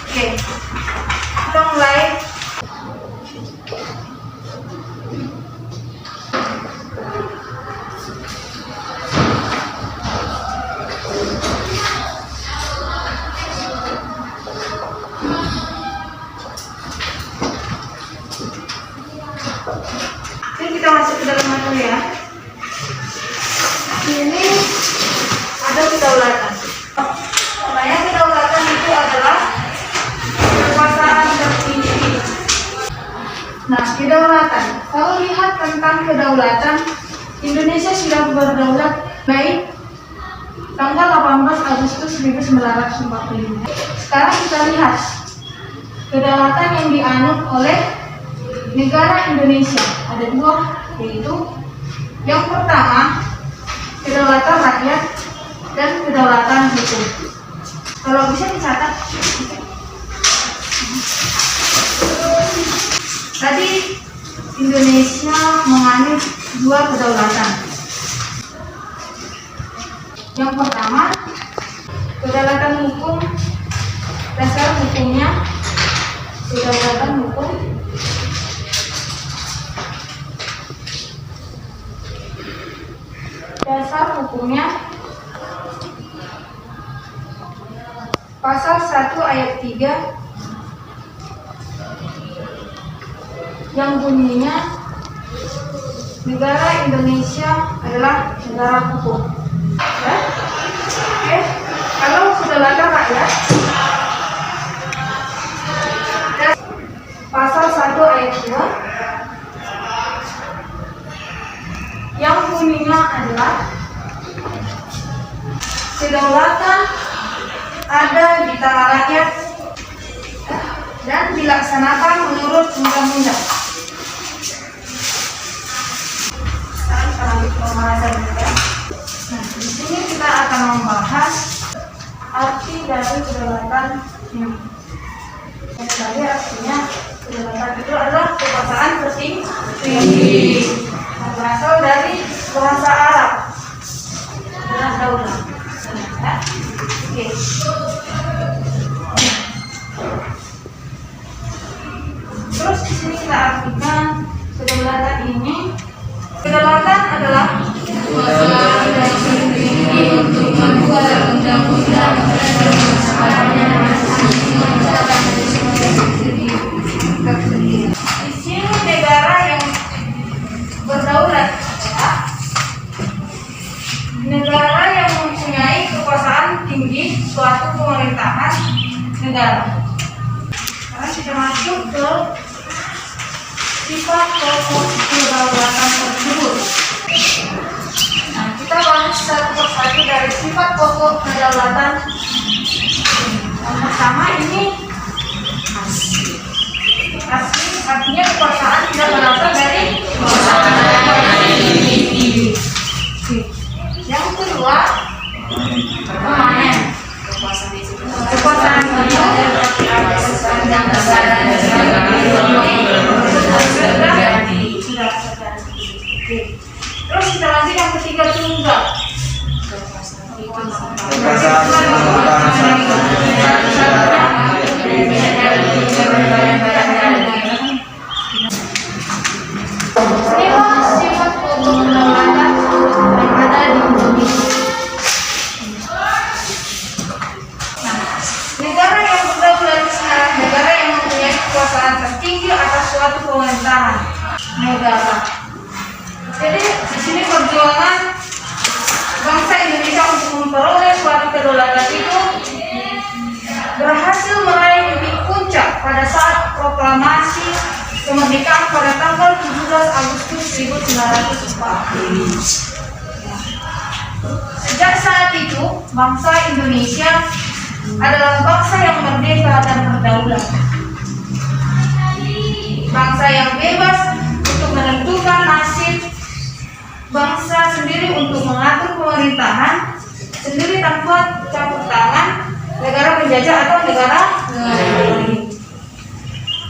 Oke, kita mulai. Ini kita masuk ke dalam materi ya. Ini ada kedaulatan. Makanya kedaulatan itu adalah kekuasaan tertinggi. Nah, kedaulatan. Kalau lihat tentang kedaulatan, Indonesia sudah berdaulat baik tanggal 18 Agustus 1945. Sekarang kita lihat kedaulatan yang dianut oleh negara Indonesia. Ada dua, yaitu yang pertama kedaulatan rakyat dan kedaulatan hukum. Kalau bisa dicatat. Tadi Indonesia menganut dua kedaulatan. Yang pertama kedaulatan hukum, dasar hukumnya kedaulatan hukum. Dasar hukumnya pasal 1 ayat 3 yang bunyinya negara Indonesia adalah negara hukum. Ya? Oke, kalau kedaulatan rakyat pasal 1 ayat 2 yang bunyinya adalah kedaulatan ada di tangan rakyat dan dilaksanakan menurut undang-undang. Sekarang kita lanjut pembahasan ya. Nah, di sini kita akan membahas arti dari kedaulatan ini. Jadi artinya kedaulatan itu adalah kekuasaan tertinggi. Berasal dari bahasa Arab adalah daulah. Ya. Oke. Terus di sini kita artikan kedaulatan ini. Kedaulatan adalah kekuasaan yang tertinggi untuk membuat undang-undang dan di sini negara yang berdaulat, ya. Negara yang mempunyai kekuasaan tinggi suatu pemerintahan negara. Sekarang kita masuk ke sifat pokok kedaulatan tersebut. Nah, kita bahas satu persatu dari sifat pokok kedaulatan. Yang pertama ini asli. Asli artinya kekuasaan tidak berasal dari yang kedua permanen. Kekuasaan itu yang sudah terganti. Terus kita lanjut yang ketiga tunggal. Sifat pokok kedaulatan yang ada di Indonesia. Nah, negara yang berdaulat adalah negara yang mempunyai kekuasaan tertinggi atas suatu pemerintahan negara. Jadi di sini perjuangan bangsa Indonesia untuk memperoleh suatu kedaulatan itu berhasil meraih titik puncak pada saat proklamasi kemerdekaan pada tanggal 17 Agustus 1945. Sejak saat itu, bangsa Indonesia adalah bangsa yang merdeka dan berdaulat. Bangsa yang bebas untuk menentukan nasib bangsa sendiri, untuk mengatur pemerintahan sendiri tanpa campur tangan negara penjajah atau negara lain.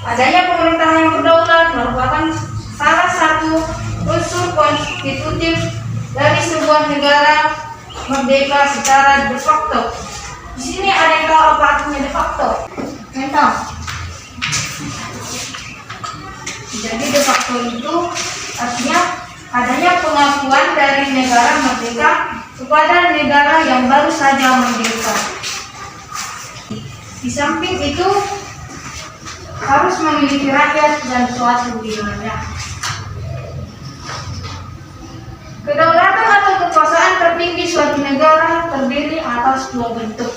Adanya pemerintahan yang berdaulat merupakan salah satu unsur konstitutif dari sebuah negara merdeka secara de facto. Di sini ada yang tahu apa artinya de facto? facto itu artinya adanya pengakuan dari negara merdeka kepada negara yang baru saja merdeka. Di samping itu harus memiliki rakyat dan suatu wilayah. Kedaulatan atau kekuasaan tertinggi suatu negara terdiri atas dua bentuk.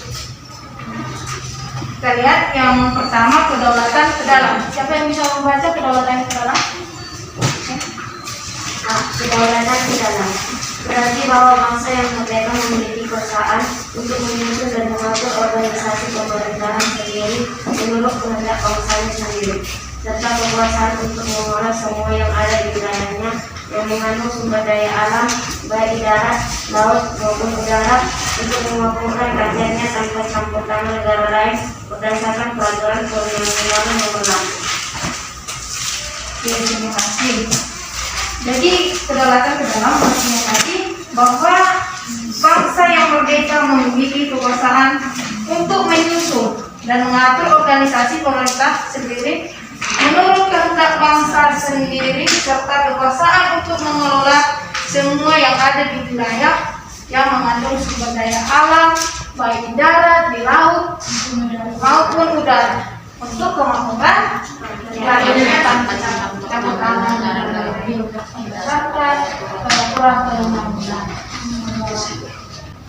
Kita lihat yang pertama, kedaulatan ke dalam. Siapa yang bisa membaca kedaulatan ke dalam? Kedaulatan ke dalam berarti bahwa bangsa yang merdeka memiliki kekuasaan untuk menyusun dan mengatur organisasi pemerintahan sendiri menurut kehendak bangsanya sendiri, serta kekuasaan untuk mengolah semua yang ada di wilayahnya yang mengandung sumber daya alam, baik di darat, laut maupun udara, untuk memakmurkan rakyatnya tanpa campur tangan negara lain berdasarkan peraturan perundang-undangan nomor 6. Terima kasih. Jadi kedaulatan ke dalam artinya tadi bahwa bangsa yang merdeka memiliki kekuasaan untuk menyusun dan mengatur organisasi pemerintah sendiri menurut kehendak bangsa sendiri, serta kekuasaan untuk mengelola semua yang ada di wilayah yang mengandung sumber daya alam, baik di darat, di laut maupun udara, untuk kemakmuran rakyatnya tanpa campur tangan berdasarkan peraturan perundang-undangan.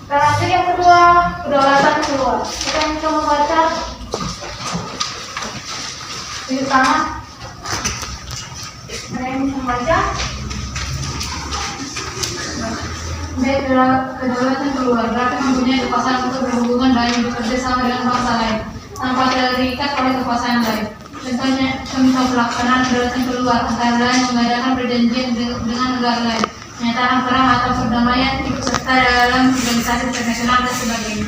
Terakhir yang kedua, kedaulatan keluar. Kita yang bisa membaca di tangan. Ada yang bisa membaca? Kedaulatan keluarga itu mempunyai kekuasaan untuk berhubungan baik bekerja sama dengan bangsa lain tanpa terikat oleh kekuasaan lain. Contoh pelaksanaan kedaulatan keluar antara lain mengadakan perjanjian dengan negara lain, menyatakan perang atau perdamaian, ikut serta dalam organisasi internasional dan sebagainya.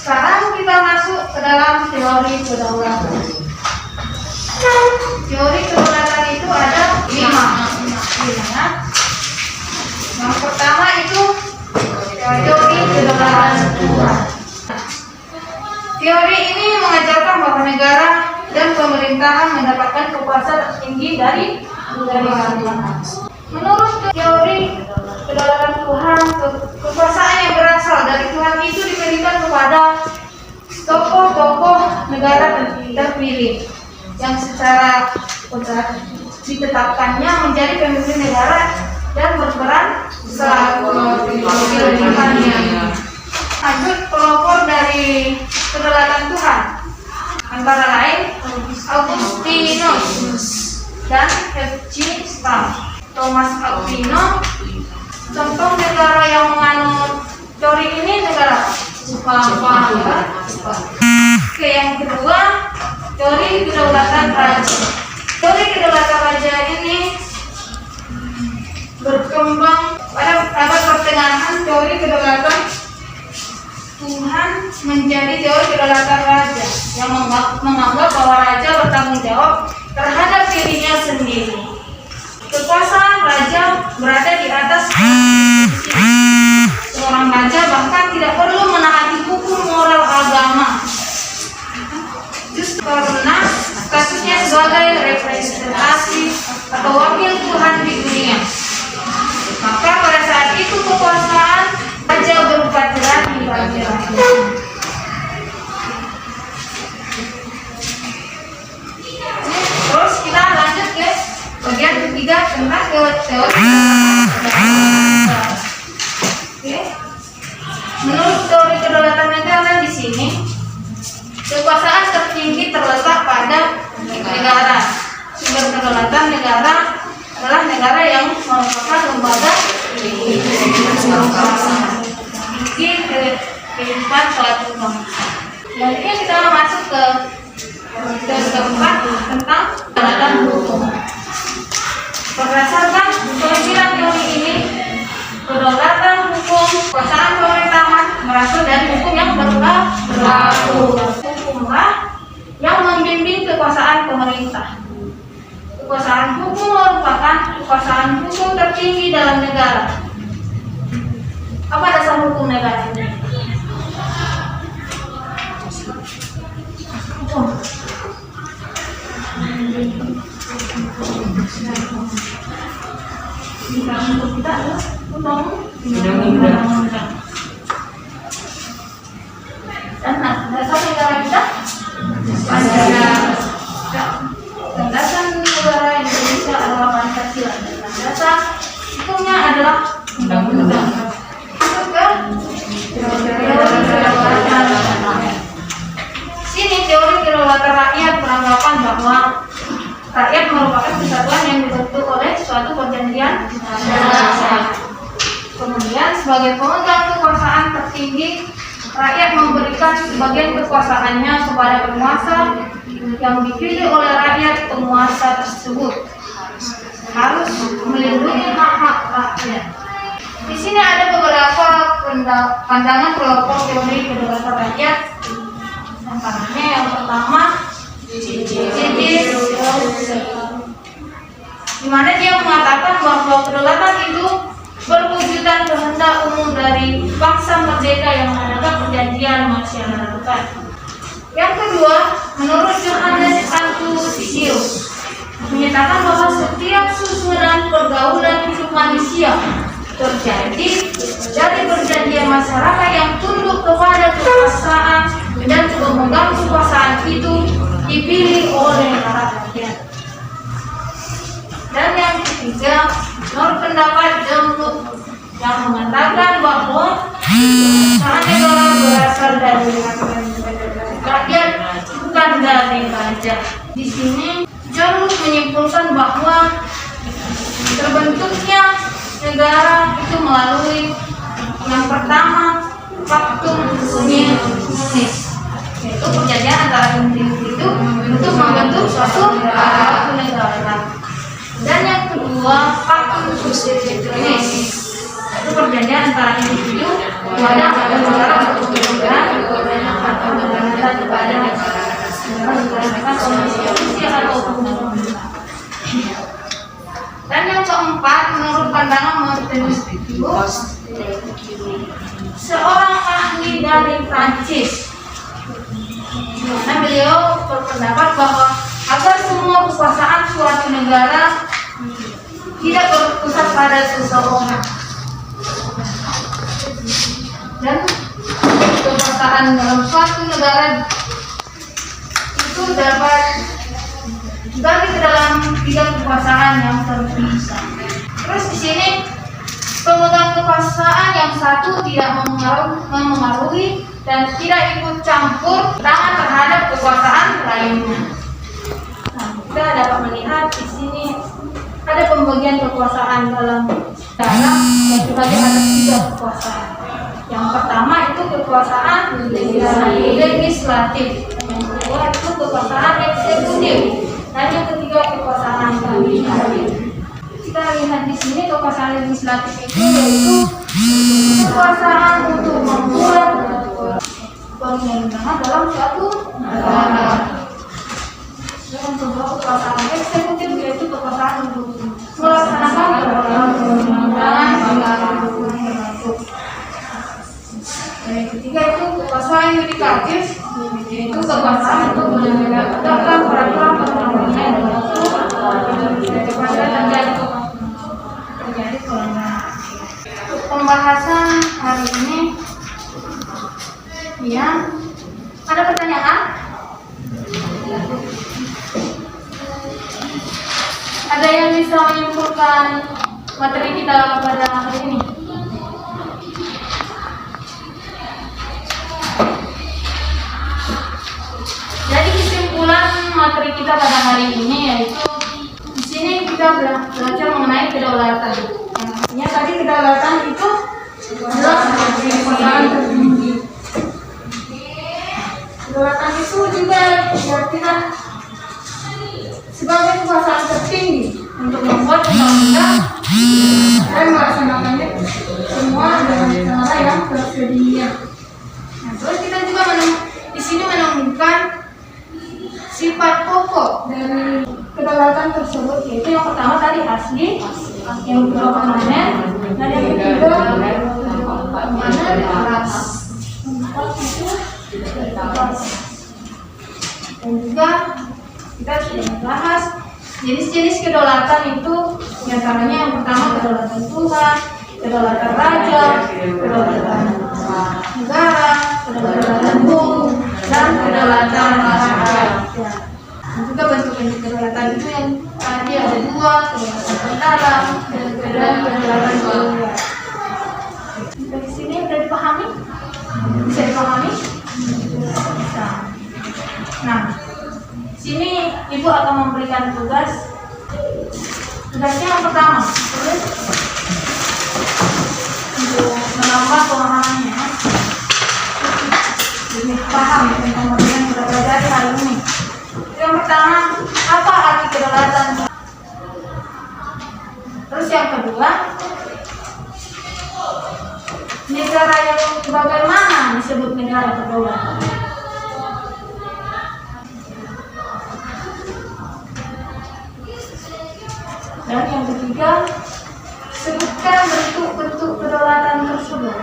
Sekarang kita masuk ke dalam teori kedaulatan. Teori kedaulatan itu ada 5. Yang pertama itu teori kedaulatan Tuhan. Teori ini mengajarkan bahwa negara dan pemerintahan mendapatkan kekuasaan tertinggi dari Tuhan. Menurut teori kedaulatan Tuhan, kekuasaan yang berasal dari Tuhan itu diberikan kepada tokoh-tokoh negara terpilih yang secara ditetapkannya menjadi pemimpin negara dan berperan selaku pemimpinnya. Lanjut, pelopor dari kedaulatan Tuhan antara lain Augustinus dan F.G. Stam. Thomas Aquino. Contoh negara yang menganut teori ini negara Jepang. Oke, yang kedua, teori kedaulatan raja. Teori kedaulatan raja ini berkembang pada abad pertengahan. Teori kedaulatan Tuhan menjadi teori kedaulatan raja yang menganggap bahwa raja bertanggung jawab terhadap dirinya sendiri. Kekuasaan raja berada di atas seorang raja, bahkan tidak perlu menaati hukum moral agama, justru karena statusnya sebagai representasi atau wakil Tuhan di dunia. Maka pada saat itu kekuasaan raja berupa tirani bagi rakyat. Terus kita lanjut ke bagian ketiga tentang teori. Menurut teori kedaulatan negara di sini, kekuasaan tertinggi terletak pada negara. Sumber kedaulatan negara adalah negara yang merupakan lembaga kehidupan suatu bangsa. Dan ini kita masuk ke keempat tentang kedaulatan hukum. Berdasarkan pemikiran teori ini, kedaulatan hukum, kekuasaan pemerintah berlaku. Hukumlah yang membimbing kekuasaan pemerintah. Kekuasaan hukum merupakan kekuasaan hukum tertinggi dalam negara. Apa dasar hukum negara ini? Untuk kita adalah undang-undang. Dan dasar negara kita landasan negara Indonesia adalah Pancasila. Dan dasar hukumnya adalah undang-undang. Sini teori kedaulatan rakyat beranggapan bahwa rakyat merupakan kesatuan yang dibentuk oleh suatu perjanjian nasional. Kemudian sebagai pemegang kekuasaan tertinggi, rakyat memberikan sebagian kekuasaannya kepada penguasa yang dipilih oleh rakyat. Penguasa tersebut harus melindungi hak-hak rakyat. Di sini ada beberapa pandangan kelompok teori kedaulatan rakyat. Antaranya yang pertama, di mana dia mengatakan bahwa kedaulatan itu berwujudan kehendak umum dari bangsa merdeka yang menganggap perjanjian masyarakat. Yang kedua, menurut Johannes Antonius menyatakan bahwa setiap susunan pergaulan hidup manusia terjadi dari perjanjian masyarakat yang tunduk kepada kekuasaan dan pemegang kekuasaan itu dipilih oleh rakyat. Dan yang ketiga, menurut pendapat Demluk yang mengatakan bahwa kekuasaan negara berasal dari rakyat, bukan dari raja. Di sini Demluk menyimpulkan bahwa terbentuknya negara itu melalui yang pertama, faktum komunis, yaitu perjanjian antara individu untuk membentuk suatu negara. Dan yang kedua, faktum subsidiaris, yaitu perjanjian antara individu kepada negara untuk negara atau negara kepada negara atau pemerintah. Dan yang keempat, menurut pandangan Martinus Picus, seorang ahli dari Prancis, karena beliau berpendapat bahwa agar semua kekuasaan suatu negara tidak berpusat pada seseorang, dan kekuasaan dalam suatu negara itu dapat dibagi ke dalam 3 kekuasaan yang terpisah. Terus di sini pemegang kekuasaan yang satu tidak memengaruhi dan tidak ikut campur tangan terhadap kekuasaan lainnya. Nah, kita dapat melihat di sini ada pembagian kekuasaan dalam negara yang dibagi atas 3 kekuasaan. Yang pertama itu kekuasaan legislatif, yang kedua itu kekuasaan eksekutif, dan yang ketiga kekuasaan legislatif. Kita lihat di sini kekuasaan legislatif itu yaitu kekuasaan untuk membuat perundang-undangan dalam suatu negara. Dan kedua kekuasaan eksekutif yaitu kekuasaan untuk melaksanakan perundang-undangan tertentu. Yang ketiga itu kekuasaan yudikatif, yaitu kekuasaan untuk menegakkan peraturan perundang-undangan yang berlaku daripada terjadi pelanggaran. Untuk pembahasan hari ini, ya, ada pertanyaan? Ada yang bisa menyimpulkan materi kita pada hari ini? Jadi kesimpulan materi kita pada hari ini yaitu di sini kita belajar mengenai kedaulatan. Artinya tadi kedaulatan itu adalah kekuasaan tertinggi. Kedaulatan itu juga diartikan sebagai kekuasaan tertinggi untuk membuat undang-undang dan melaksanakannya semua dengan cara yang tersedia. Nah, terus kita juga yang kedua permanen, dan yang ketiga permanen ras. Dan juga kita sudah membahas jenis-jenis kedaulatan itu, diantaranya yang pertama kedaulatan Tuhan, kedaulatan raja, kedaulatan negara, kedaulatan bumi, dan kedaulatan rakyat. Dan juga bentuk-bentuk kedaulatan itu yang tadi ada dua, kedaulatan terdalam dan kedaulatan keluar. Dari sini sudah dipahami? Bisa dipahami? Bisa. Nah, sini ibu akan memberikan tugas. Tugasnya yang pertama, tulis untuk menambah pemahamannya. Jadi paham tentang materi yang kita pelajari hari ini. Yang pertama, apa arti kedaulatan? Terus yang kedua, negara yang bagaimana disebut negara berdaulat? Dan yang ketiga, sebutkan bentuk-bentuk kedaulatan tersebut.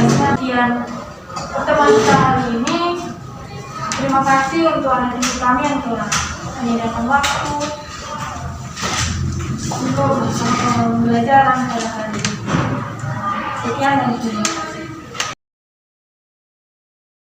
Sekian pertemuan kita hari ini. Terima kasih untuk anak didik kami yang telah menyediakan waktu untuk belajar pada hari ini. Sekian dan terima kasih.